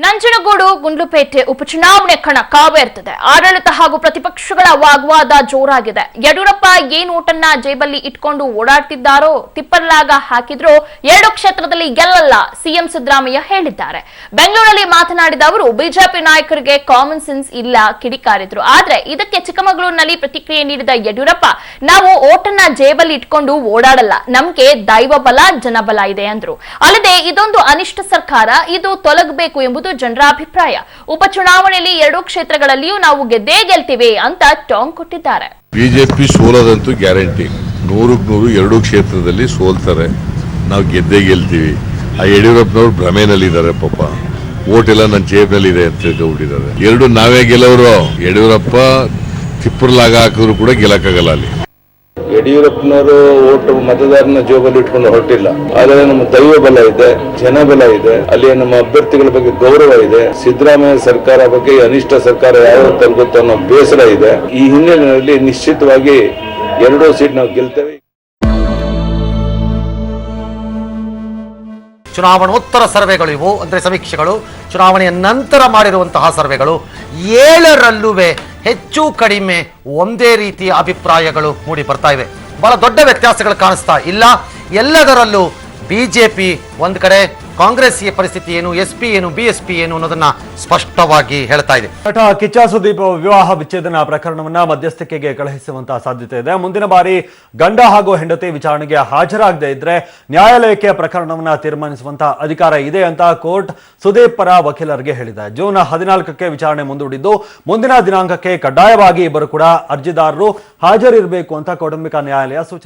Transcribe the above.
ನಂಜನಗೂಡು ಗುಂಡ್ಲುಪೇಟೆ ಉಪಚುನಾವಣೆ ಕಣ ಕಾವೇರ್ತದೆ. ಆಡಳಿತ ಹಾಗೂ ಪ್ರತಿಪಕ್ಷಗಳ ವಾಗ್ವಾದ ಜೋರಾಗಿದೆ. ಯಡಿಯೂರಪ್ಪ ಏನ್ ಓಟನ್ನ ಜೇಬಲ್ಲಿ ಇಟ್ಕೊಂಡು ಓಡಾಡ್ತಿದ್ದಾರೋ, ತಿಪ್ಪರ್ಲಾಗ ಹಾಕಿದ್ರು 2 ಕ್ಷೇತ್ರದಲ್ಲಿ ಗೆಲ್ಲಲ್ಲ ಸಿಎಂ ಸಿದ್ದರಾಮಯ್ಯ ಹೇಳಿದ್ದಾರೆ. ಬೆಂಗಳೂರಲ್ಲಿ ಮಾತನಾಡಿದ ಅವರು ಬಿಜೆಪಿ ನಾಯಕರಿಗೆ ಕಾಮನ್ ಸೆನ್ಸ್ ಇಲ್ಲ ಕಿಡಿಕಾರಿದ್ರು. ಆದ್ರೆ ಇದಕ್ಕೆ ಚಿಕ್ಕಮಗಳೂರಿನಲ್ಲಿ ಪ್ರತಿಕ್ರಿಯೆ ನೀಡಿದ ಯಡಿಯೂರಪ್ಪ, ನಾವು ಓಟನ್ನ ಜೇಬಲ್ಲಿ ಇಟ್ಕೊಂಡು ಓಡಾಡಲ್ಲ, ನಮ್ಗೆ ದೈವ ಬಲ ಜನಬಲ ಇದೆ ಅಂದ್ರು. ಅಲ್ಲದೆ ಇದೊಂದು ಅನಿಷ್ಟ ಸರ್ಕಾರ, ಇದು ತೊಲಗಬೇಕು ಎಂಬುದು ಜನರ ಅಭಿಪ್ರಾಯ. ಉಪಚುನಾವಣೆಯಲ್ಲಿ 2 ಕ್ಷೇತ್ರಗಳಲ್ಲಿಯೂ ನಾವು ಗೆದ್ದೇ ಗೆಲ್ತೀವಿ ಅಂತ ಟಾಂಗ್ ಕೊಟ್ಟಿದ್ದಾರೆ. BJP ಸೋಲೋದಂತೂ guarantee. 100ಕ್ಕೆ 100 2 ಕ್ಷೇತ್ರದಲ್ಲಿ ಸೋಲ್ತಾರೆ, ನಾವು ಗೆದ್ದೇ ಗೆಲ್ತೀವಿ. ಆ ಯಡಿಯೂರಪ್ಪನವರು ಭ್ರಮೆನಲ್ಲಿದ್ದಾರೆ. ಪಾಪ ಓಟ್ ಎಲ್ಲ ನನ್ನ ಜೇಬ್ನಲ್ಲಿ ಇದೆ ಅಂತ ಹೇಳ್ಕೊಂಡಿದ್ದಾರೆ. 2 ನಾವೇ ಗೆಲ್ಲವರು. ಯಡಿಯೂರಪ್ಪ ತಿಪ್ಪರ್ಲಾಗ ಹಾಕಿದ್ರು ಕೂಡ ಗೆಲ್ಲಕ್ಕಾಗಲ್ಲ. ಅಲ್ಲಿ ಯಡಿಯೂರಪ್ಪನವರು ಓಟು ಮತದಾರನ ಜೋಬಲ್ಲಿ ಇಟ್ಕೊಂಡು ಹೊರಟಿಲ್ಲ. ಆದರೆ ನಮ್ಮ ದೈವ ಬಲ ಇದೆ, ಜನಬಲ ಇದೆ, ಅಲ್ಲಿ ನಮ್ಮ ಅಭ್ಯರ್ಥಿಗಳ ಬಗ್ಗೆ ಗೌರವ ಇದೆ. ಸಿದ್ದರಾಮಯ್ಯ ಸರ್ಕಾರ ಬಗ್ಗೆ ಅನಿಷ್ಟ ಸರ್ಕಾರ ಯಾವ ತಲುಪುತ್ತೋ ಅನ್ನೋ ಬೇಸರ ಇದೆ. ಈ ಹಿನ್ನೆಲೆಯಲ್ಲಿ ನಿಶ್ಚಿತವಾಗಿ 2 ಸೀಟ್ ನಾವು ಗೆಲ್ತೇವೆ. ಚುನಾವಣೋತ್ತರ ಸರ್ವೆಗಳು ಇವು, ಅಂದರೆ ಸಮೀಕ್ಷೆಗಳು. ಚುನಾವಣೆಯ ನಂತರ ಮಾಡಿರುವಂತಹ ಸರ್ವೆಗಳು 7ರಲ್ಲೂ ಹೆಚ್ಚು ಕಡಿಮೆ ಒಂದೇ ರೀತಿಯ ಅಭಿಪ್ರಾಯಗಳು ಮೂಡಿ ಬರ್ತಾ ಇವೆ. ಬಹಳ ದೊಡ್ಡ ವ್ಯತ್ಯಾಸಗಳು ಕಾಣಿಸ್ತಾ ಇಲ್ಲ. ಎಲ್ಲದರಲ್ಲೂ ಬಿಜೆಪಿ ಒಂದು ಕಡೆ, ಕಾಂಗ್ರೆಸ್ ಪರಿಸ್ಥಿತಿ ಏನು, ಎಸ್ಪಿ ಏನು, ಬಿಎಸ್ಪಿ ಏನು ಅನ್ನೋದನ್ನ ಸ್ಪಷ್ಟವಾಗಿ ಹೇಳ್ತಾ ಇದೆ. ನಟ ಕಿಚ್ಚ ಸುದೀಪ್ ವಿವಾಹ ವಿಚ್ಛೇದನ ಪ್ರಕರಣವನ್ನ ಮಧ್ಯಸ್ಥಿಕೆಗೆ ಕಳುಹಿಸುವಂತಹ ಸಾಧ್ಯತೆ ಇದೆ. ಮುಂದಿನ ಬಾರಿ ಗಂಡ ಹಾಗೂ ಹೆಂಡತಿ ವಿಚಾರಣೆಗೆ ಹಾಜರಾಗದೇ ಇದ್ರೆ ನ್ಯಾಯಾಲಯಕ್ಕೆ ಪ್ರಕರಣವನ್ನ ತೀರ್ಮಾನಿಸುವಂತಹ ಅಧಿಕಾರ ಇದೆ ಅಂತ ಕೋರ್ಟ್ ಸುದೀಪ್ ಪರ ವಕೀಲರಿಗೆ ಹೇಳಿದೆ. ಜೂನ್ 14ಕ್ಕೆ ವಿಚಾರಣೆ ಮುಂದೂಡಿದ್ದು, ಮುಂದಿನ ದಿನಾಂಕಕ್ಕೆ ಕಡ್ಡಾಯವಾಗಿ ಇಬ್ಬರು ಕೂಡ ಅರ್ಜಿದಾರರು ಹಾಜರಿರಬೇಕು ಅಂತ ಕೌಟುಂಬಿಕ ನ್ಯಾಯಾಲಯ ಸೂಚನೆ